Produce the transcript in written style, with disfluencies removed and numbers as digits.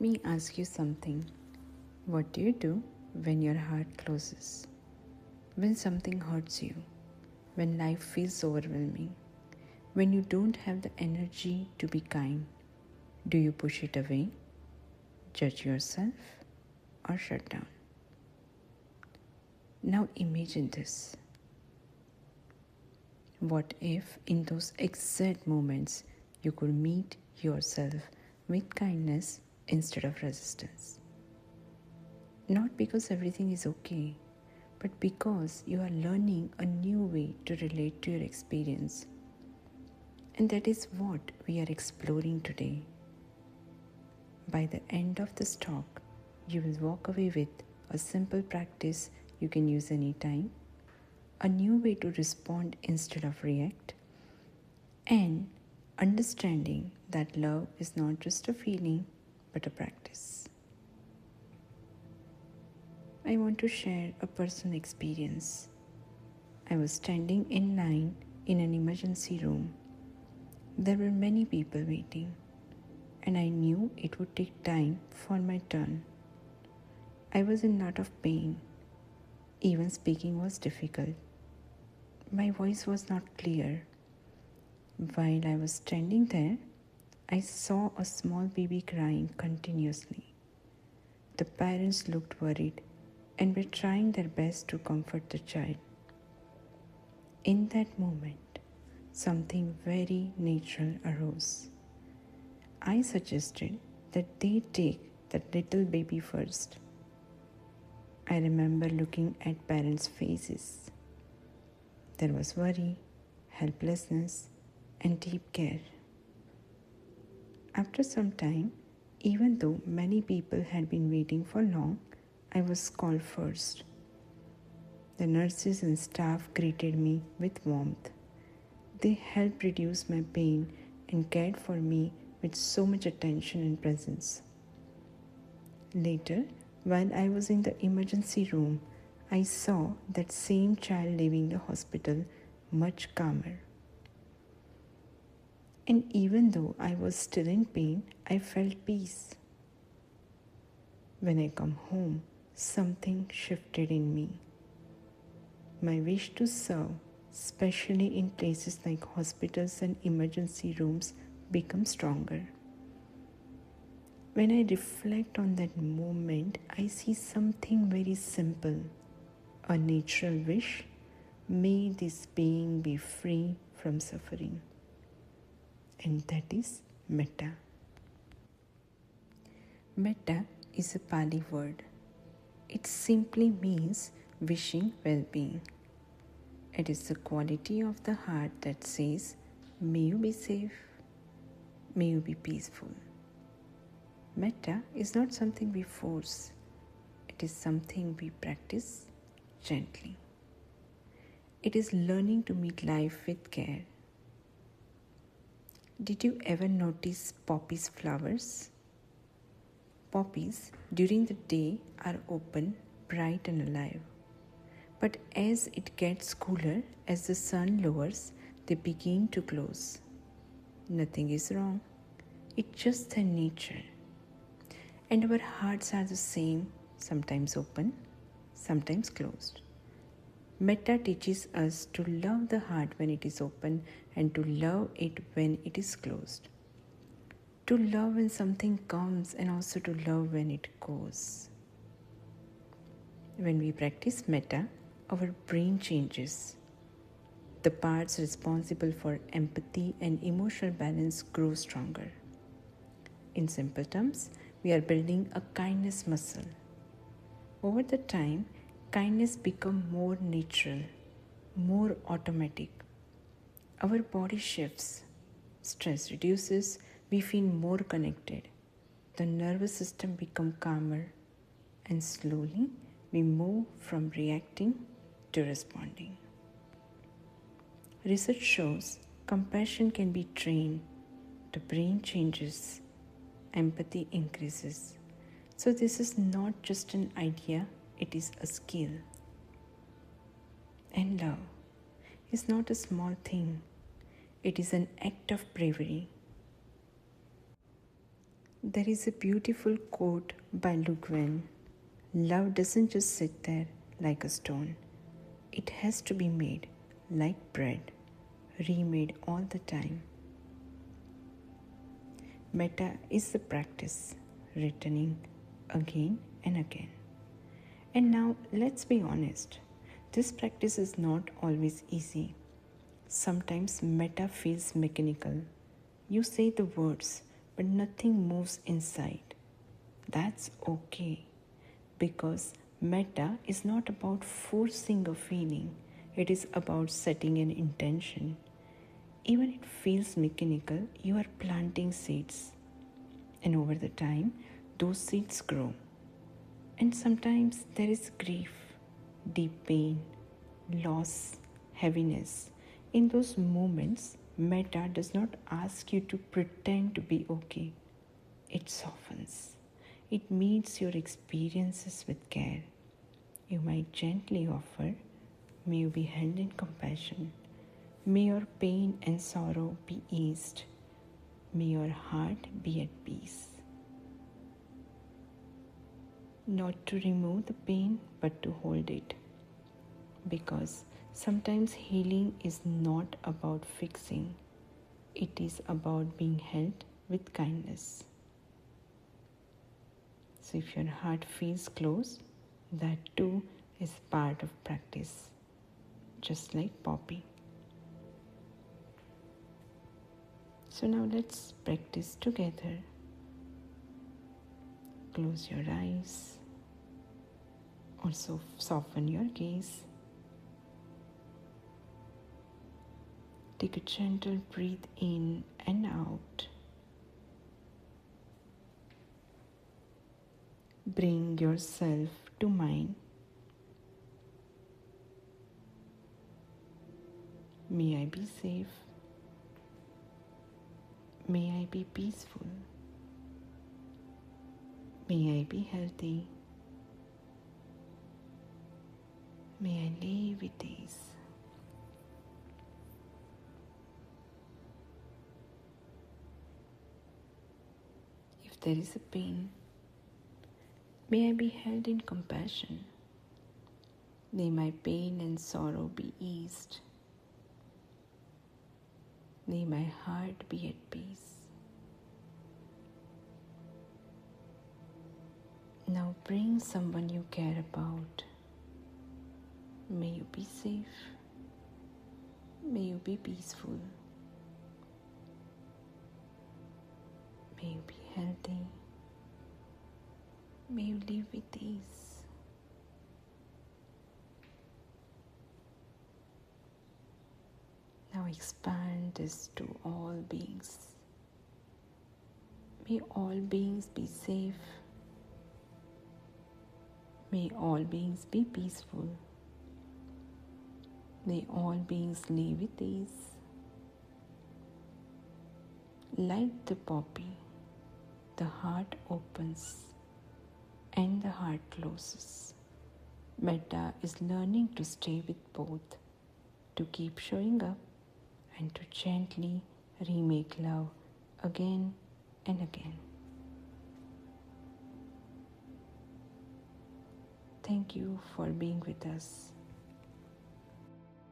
me ask you something. What do you do when your heart closes? When something hurts you? When life feels overwhelming? When you don't have the energy to be kind? Do you push it away, judge yourself, or shut down? Now imagine this. What if in those exact moments you could meet yourself with kindness instead of resistance? Not because everything is okay, but because you are learning a new way to relate to your experience. And that is what we are exploring today. By the end of this talk, you will walk away with a simple practice you can use anytime, a new way to respond instead of react, and understanding that love is not just a feeling but a practice. I want to share a personal experience. I was standing in line in an emergency room. There were many people waiting, and I knew it would take time for my turn. I was in a lot of pain. Even speaking was difficult. My voice was not clear. While I was standing there, I saw a small baby crying continuously. The parents looked worried and were trying their best to comfort the child. In that moment, something very natural arose. I suggested that they take that little baby first. I remember looking at parents' faces. There was worry, helplessness, and deep care. After some time, even though many people had been waiting for long, I was called first. The nurses and staff greeted me with warmth. They helped reduce my pain and cared for me with so much attention and presence. Later, while I was in the emergency room, I saw that same child leaving the hospital much calmer. And even though I was still in pain, I felt peace. When I come home, something shifted in me. My wish to serve, especially in places like hospitals and emergency rooms, becomes stronger. When I reflect on that moment, I see something very simple, a natural wish. May this being be free from suffering. And that is Metta. Metta is a Pali word. It simply means wishing well-being. It is the quality of the heart that says, may you be safe, may you be peaceful. Metta is not something we force. It is something we practice gently. It is learning to meet life with care. Did you ever notice poppies flowers? Poppies during the day are open, bright and alive. But as it gets cooler, as the sun lowers, they begin to close. Nothing is wrong. It's just their nature. And our hearts are the same, sometimes open, sometimes closed. Metta teaches us to love the heart when it is open and to love it when it is closed. To love when something comes and also to love when it goes. When we practice Metta, our brain changes. The parts responsible for empathy and emotional balance grow stronger. In simple terms, we are building a kindness muscle. Over the time, kindness becomes more natural, more automatic. Our body shifts, stress reduces, we feel more connected. The nervous system becomes calmer, and slowly we move from reacting to responding. Research shows compassion can be trained, the brain changes, empathy increases. So this is not just an idea, it is a skill. And love is not a small thing, it is an act of bravery. There is a beautiful quote by Le Guin. Love doesn't just sit there like a stone. It has to be made like bread, remade all the time. Metta is the practice, returning again and again. And now let's be honest, this practice is not always easy. Sometimes metta feels mechanical. You say the words, but nothing moves inside. That's okay, because metta is not about forcing a feeling, it is about setting an intention. Even it feels mechanical, you are planting seeds. And over the time, those seeds grow. And sometimes there is grief, deep pain, loss, heaviness. In those moments, metta does not ask you to pretend to be okay. It softens. It meets your experiences with care. You might gently offer, may you be held in compassion. May your pain and sorrow be eased. May your heart be at peace. Not to remove the pain, but to hold it. Because sometimes healing is not about fixing, it is about being held with kindness. So if your heart feels close, that too is part of practice, just like poppy. So now let's practice together. Close your eyes. Also soften your gaze. Take a gentle breathe in and out. Bring yourself to mind. May I be safe. May I be peaceful. May I be healthy. May I live with ease. If there is a pain, may I be held in compassion. May my pain and sorrow be eased. May my heart be at peace. Now bring someone you care about. May you be safe. May you be peaceful. May you be healthy. May you live with ease. Now expand this to all beings. May all beings be safe. May all beings be peaceful. May all beings live with ease. Like the poppy, the heart opens and the heart closes. Metta is learning to stay with both, to keep showing up and to gently remake love again and again. Thank you for being with us.